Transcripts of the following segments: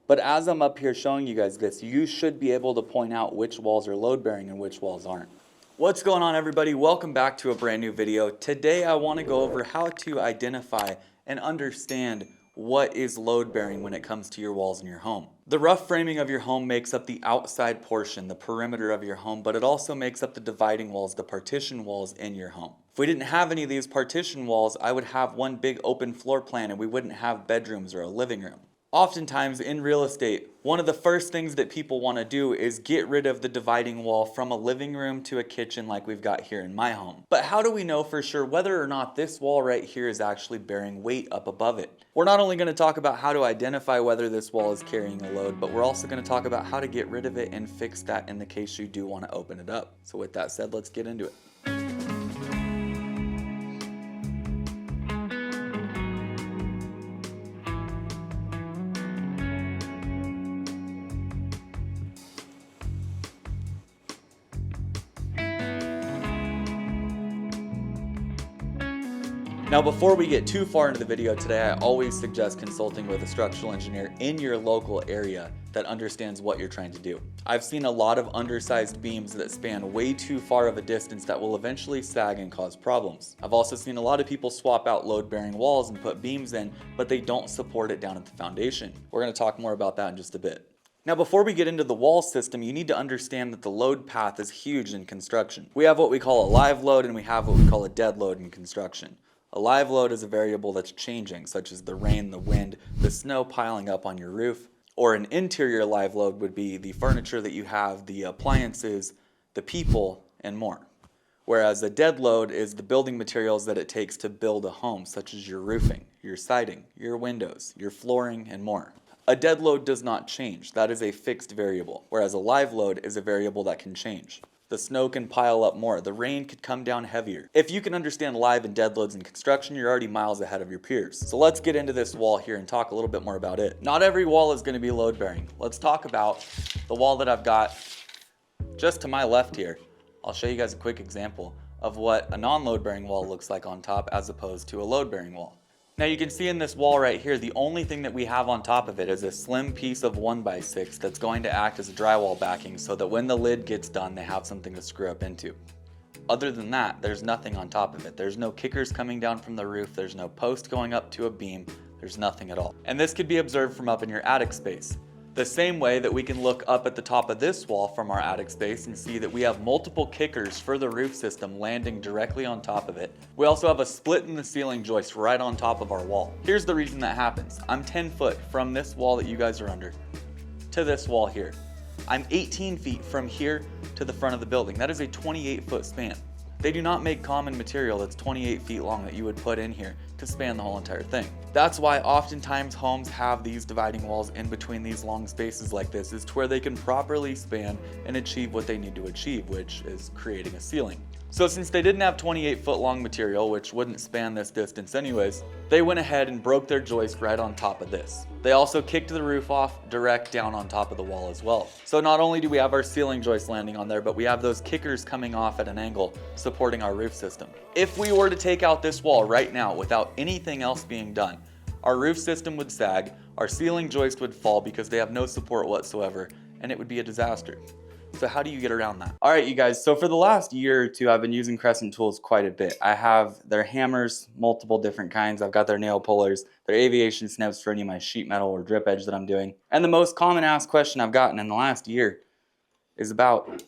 But as I'm up here showing you guys this, you should be able to point out which walls are load bearing and which walls aren't. What's going on, everybody? Welcome back to a brand new video. Today I want to go over how to identify and understand what is load bearing when it comes to your walls in your home. The rough framing of your home makes up the outside portion, the perimeter of your home, but it also makes up the dividing walls, the partition walls in your home. If we didn't have any of these partition walls, I would have one big open floor plan and we wouldn't have bedrooms or a living room. Oftentimes in real estate, one of the first things that people want to do is get rid of the dividing wall from a living room to a kitchen like we've got here in my home. But how do we know for sure whether or not this wall right here is actually bearing weight up above it? We're not only going to talk about how to identify whether this wall is carrying a load, but we're also going to talk about how to get rid of it and fix that in the case you do want to open it up. So with that said, let's get into it. Now, before we get too far into the video today, I always suggest consulting with a structural engineer in your local area that understands what you're trying to do. I've seen a lot of undersized beams that span way too far of a distance that will eventually sag and cause problems. I've also seen a lot of people swap out load-bearing walls and put beams in, but they don't support it down at the foundation. We're going to talk more about that in just a bit. Now, before we get into the wall system, you need to understand that the load path is huge in construction. We have what we call a live load and we have what we call a dead load in construction. A live load is a variable that's changing, such as the rain, the wind, the snow piling up on your roof. Or an interior live load would be the furniture that you have, the appliances, the people, and more. Whereas a dead load is the building materials that it takes to build a home, such as your roofing, your siding, your windows, your flooring, and more. A dead load does not change. That is a fixed variable, whereas a live load is a variable that can change. The snow can pile up more. The rain could come down heavier. If you can understand live and dead loads in construction, you're already miles ahead of your peers. So let's get into this wall here and talk a little bit more about it. Not every wall is going to be load bearing. Let's talk about the wall that I've got just to my left here. I'll show you guys a quick example of what a non-load bearing wall looks like on top as opposed to a load bearing wall. Now you can see in this wall right here, the only thing that we have on top of it is a slim piece of 1x6 that's going to act as a drywall backing so that when the lid gets done, they have something to screw up into. Other than that, there's nothing on top of it. There's no kickers coming down from the roof. There's no post going up to a beam. There's nothing at all. And this could be observed from up in your attic space. The same way that we can look up at the top of this wall from our attic space and see that we have multiple kickers for the roof system landing directly on top of it. We also have a split in the ceiling joist right on top of our wall. Here's the reason that happens. I'm 10 foot from this wall that you guys are under to this wall here. I'm 18 feet from here to the front of the building. That is a 28-foot span. They do not make common material that's 28 feet long that you would put in here to span the whole entire thing. That's why oftentimes homes have these dividing walls in between these long spaces like this, is to where they can properly span and achieve what they need to achieve, which is creating a ceiling. So since they didn't have 28-foot long material, which wouldn't span this distance anyways, they went ahead and broke their joist right on top of this. They also kicked the roof off direct down on top of the wall as well. So not only do we have our ceiling joist landing on there, but we have those kickers coming off at an angle supporting our roof system. If we were to take out this wall right now without anything else being done, our roof system would sag, our ceiling joist would fall because they have no support whatsoever, and it would be a disaster. So how do you get around that? All right, you guys, so for the last year or two, I've been using Crescent tools quite a bit. I have their hammers, multiple different kinds. I've got their nail pullers, their aviation snips for any of my sheet metal or drip edge that I'm doing. And the most common asked question I've gotten in the last year is about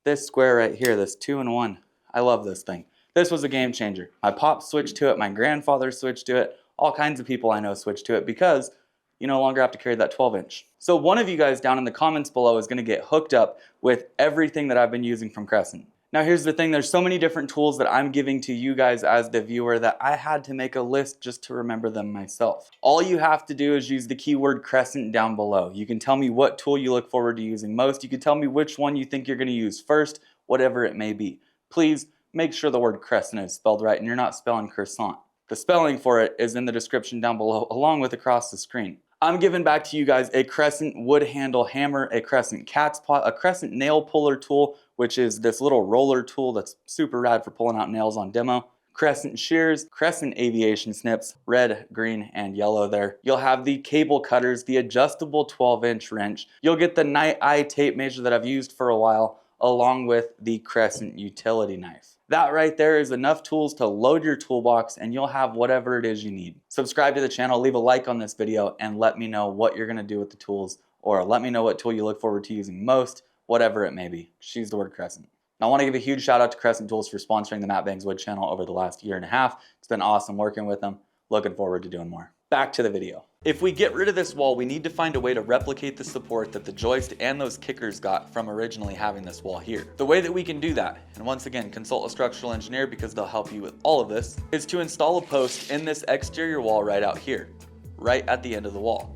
this square right here, this 2-in-1. I love this thing. This was a game changer. My pop switched to it, my grandfather switched to it, all kinds of people I know switched to it because you no longer have to carry that 12-inch. So one of you guys down in the comments below is gonna get hooked up with everything that I've been using from Crescent. Now here's the thing, there's so many different tools that I'm giving to you guys as the viewer that I had to make a list just to remember them myself. All you have to do is use the keyword Crescent down below. You can tell me what tool you look forward to using most. You can tell me which one you think you're gonna use first, whatever it may be. Please make sure the word Crescent is spelled right and you're not spelling croissant. The spelling for it is in the description down below along with across the screen. I'm giving back to you guys a Crescent wood handle hammer, a Crescent cat's paw, a Crescent nail puller tool, which is this little roller tool that's super rad for pulling out nails on demo. crescent shears, crescent aviation snips, red, green, and yellow there. You'll have the cable cutters, the adjustable 12-inch wrench. You'll get the night eye tape measure that I've used for a while, along with the crescent utility knife. That right there is enough tools to load your toolbox and you'll have whatever it is you need. Subscribe to the channel, leave a like on this video, and let me know what you're gonna do with the tools, or let me know what tool you look forward to using most, whatever it may be. Just use the word Crescent. Now, I want to give a huge shout out to Crescent Tools for sponsoring the Matt Bangs Wood channel over the last year and a half. It's been awesome working with them. Looking forward to doing more. Back to the video. If we get rid of this wall, we need to find a way to replicate the support that the joist and those kickers got from originally having this wall here. The way that we can do that, and once again, consult a structural engineer because they'll help you with all of this, is to install a post in this exterior wall right out here, right at the end of the wall,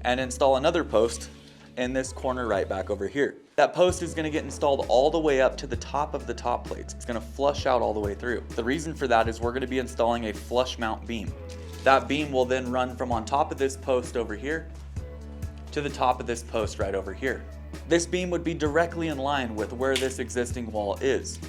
and install another post in this corner right back over here. That post is gonna get installed all the way up to the top of the top plates. It's gonna flush out all the way through. The reason for that is we're gonna be installing a flush mount beam. That beam will then run from on top of this post over here to the top of this post right over here. This beam would be directly in line with where this existing wall is.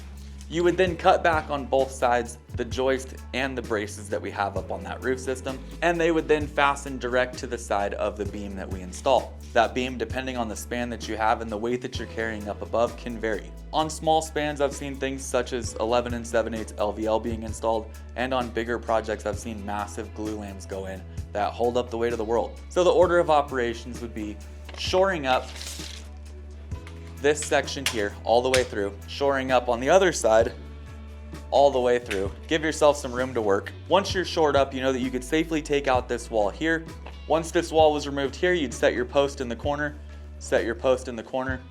You would then cut back on both sides, the joist and the braces that we have up on that roof system, and they would then fasten direct to the side of the beam that we install. That beam, depending on the span that you have and the weight that you're carrying up above, can vary. On small spans, I've seen things such as 11 7/8 LVL being installed, and on bigger projects, I've seen massive glue lams go in that hold up the weight of the world. So the order of operations would be shoring up this section here all the way through, shoring up on the other side all the way through. Give yourself some room to work. Once you're shored up, you know that you could safely take out this wall here. Once this wall was removed here, you'd set your post in the corner, set your post in the corner.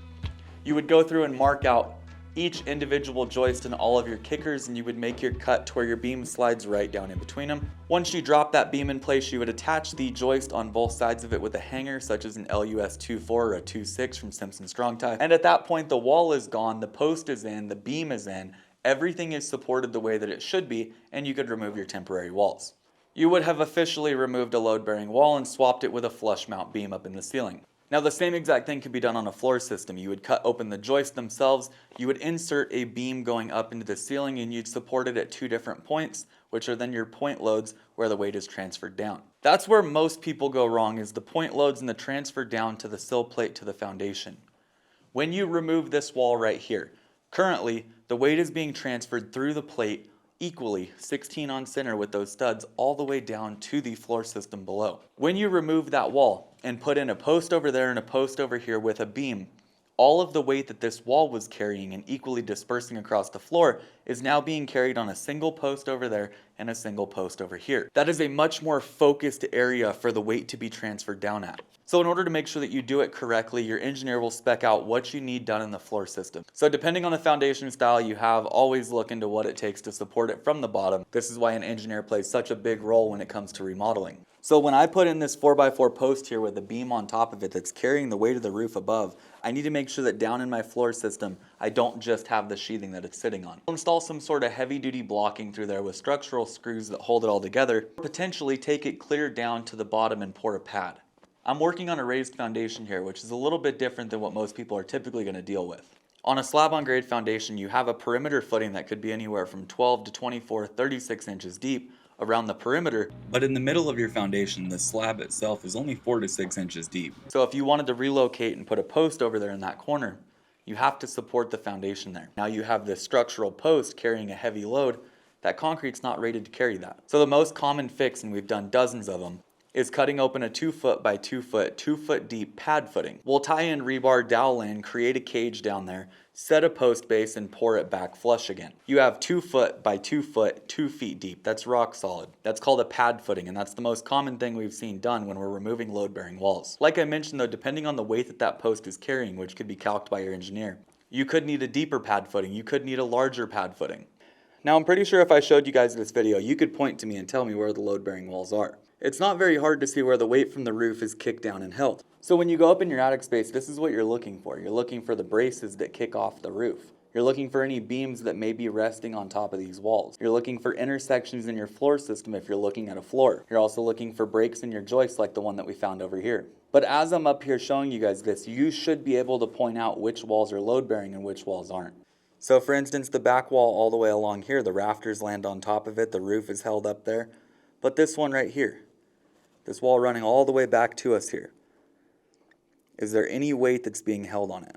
You would go through and mark out each individual joist and all of your kickers, and you would make your cut to where your beam slides right down in between them. Once you drop that beam in place, you would attach the joist on both sides of it with a hanger, such as an LUS 2.4 or a 2.6 from Simpson Strong Tie. And at that point, the wall is gone, the post is in, the beam is in, everything is supported the way that it should be, and you could remove your temporary walls. You would have officially removed a load-bearing wall and swapped it with a flush mount beam up in the ceiling. Now, the same exact thing could be done on a floor system. You would cut open the joists themselves, you would insert a beam going up into the ceiling, and you'd support it at two different points, which are then your point loads where the weight is transferred down. That's where most people go wrong, is the point loads and the transfer down to the sill plate to the foundation. When you remove this wall right here, currently the weight is being transferred through the plate equally, 16 on center with those studs, all the way down to the floor system below. When you remove that wall and put in a post over there and a post over here with a beam, all of the weight that this wall was carrying and equally dispersing across the floor is now being carried on a single post over there and a single post over here. That is a much more focused area for the weight to be transferred down at. So in order to make sure that you do it correctly, your engineer will spec out what you need done in the floor system. So depending on the foundation style you have, always look into what it takes to support it from the bottom. This is why an engineer plays such a big role when it comes to remodeling. So when I put in this 4x4 post here with a beam on top of it that's carrying the weight of the roof above, I need to make sure that down in my floor system, I don't just have the sheathing that it's sitting on. I'll install some sort of heavy duty blocking through there with structural screws that hold it all together, potentially take it clear down to the bottom and pour a pad. I'm working on a raised foundation here, which is a little bit different than what most people are typically going to deal with. On a slab on grade foundation, you have a perimeter footing that could be anywhere from 12 to 24, 36 inches deep around the perimeter, but in the middle of your foundation, the slab itself is only 4 to 6 inches deep. So if you wanted to relocate and put a post over there in that corner, you have to support the foundation there. Now you have this structural post carrying a heavy load. That concrete's not rated to carry that. So the most common fix, and we've done dozens of them, is cutting open a 2 foot by 2 foot, 2 foot deep pad footing. We'll tie in rebar dowel in, create a cage down there, set a post base, and pour it back flush again. You have 2 foot by 2 foot, 2 feet deep. That's rock solid. That's called a pad footing, and that's the most common thing we've seen done when we're removing load-bearing walls. Like I mentioned though, depending on the weight that that post is carrying, which could be calced by your engineer, you could need a deeper pad footing, you could need a larger pad footing. Now I'm pretty sure if I showed you guys this video, you could point to me and tell me where the load-bearing walls are. It's not very hard to see where the weight from the roof is kicked down and held. So when you go up in your attic space, this is what you're looking for. You're looking for the braces that kick off the roof. You're looking for any beams that may be resting on top of these walls. You're looking for intersections in your floor system if you're looking at a floor. You're also looking for breaks in your joists like the one that we found over here. But as I'm up here showing you guys this, you should be able to point out which walls are load bearing and which walls aren't. So for instance, the back wall all the way along here, the rafters land on top of it, the roof is held up there. But this one right here, this wall running all the way back to us here, is there any weight that's being held on it?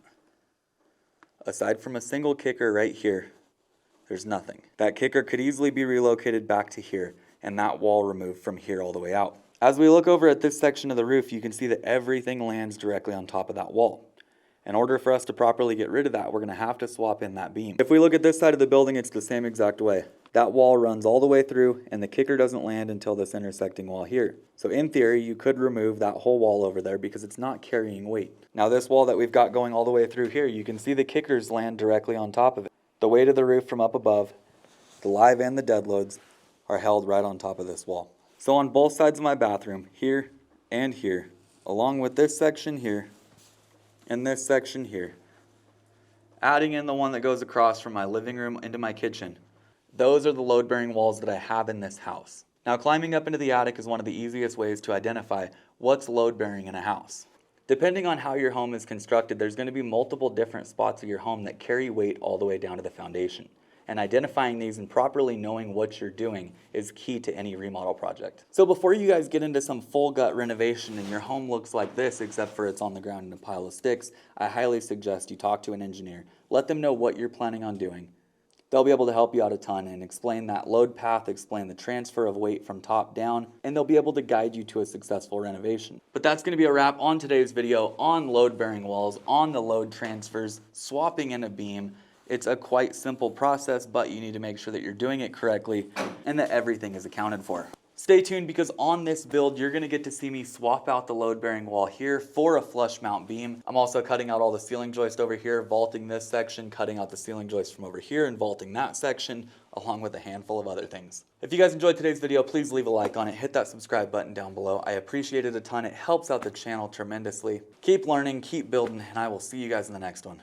Aside from a single kicker right here, there's nothing. That kicker could easily be relocated back to here and that wall removed from here all the way out. As we look over at this section of the roof, you can see that everything lands directly on top of that wall. In order for us to properly get rid of that, we're going to have to swap in that beam. If we look at this side of the building, it's the same exact way. That wall runs all the way through and the kicker doesn't land until this intersecting wall here. So in theory, you could remove that whole wall over there because it's not carrying weight. Now this wall that we've got going all the way through here, you can see the kickers land directly on top of it. The weight of the roof from up above, the live and the dead loads, are held right on top of this wall. So on both sides of my bathroom, here and here, along with this section here and this section here, adding in the one that goes across from my living room into my kitchen, those are the load-bearing walls that I have in this house. Now climbing up into the attic is one of the easiest ways to identify what's load-bearing in a house. Depending on how your home is constructed, there's going to be multiple different spots of your home that carry weight all the way down to the foundation. And identifying these and properly knowing what you're doing is key to any remodel project. So before you guys get into some full gut renovation and your home looks like this except for it's on the ground in a pile of sticks, I highly suggest you talk to an engineer. Let them know what you're planning on doing. They'll be able to help you out a ton and explain that load path, explain the transfer of weight from top down, and they'll be able to guide you to a successful renovation. But that's going to be a wrap on today's video on load-bearing walls, on the load transfers, swapping in a beam. It's a quite simple process, but you need to make sure that you're doing it correctly and that everything is accounted for. Stay tuned because on this build, you're going to get to see me swap out the load-bearing wall here for a flush mount beam. I'm also cutting out all the ceiling joist over here, vaulting this section, cutting out the ceiling joist from over here and vaulting that section, along with a handful of other things. If you guys enjoyed today's video, please leave a like on it, hit that subscribe button down below. I appreciate it a ton. It helps out the channel tremendously. Keep learning, keep building, and I will see you guys in the next one.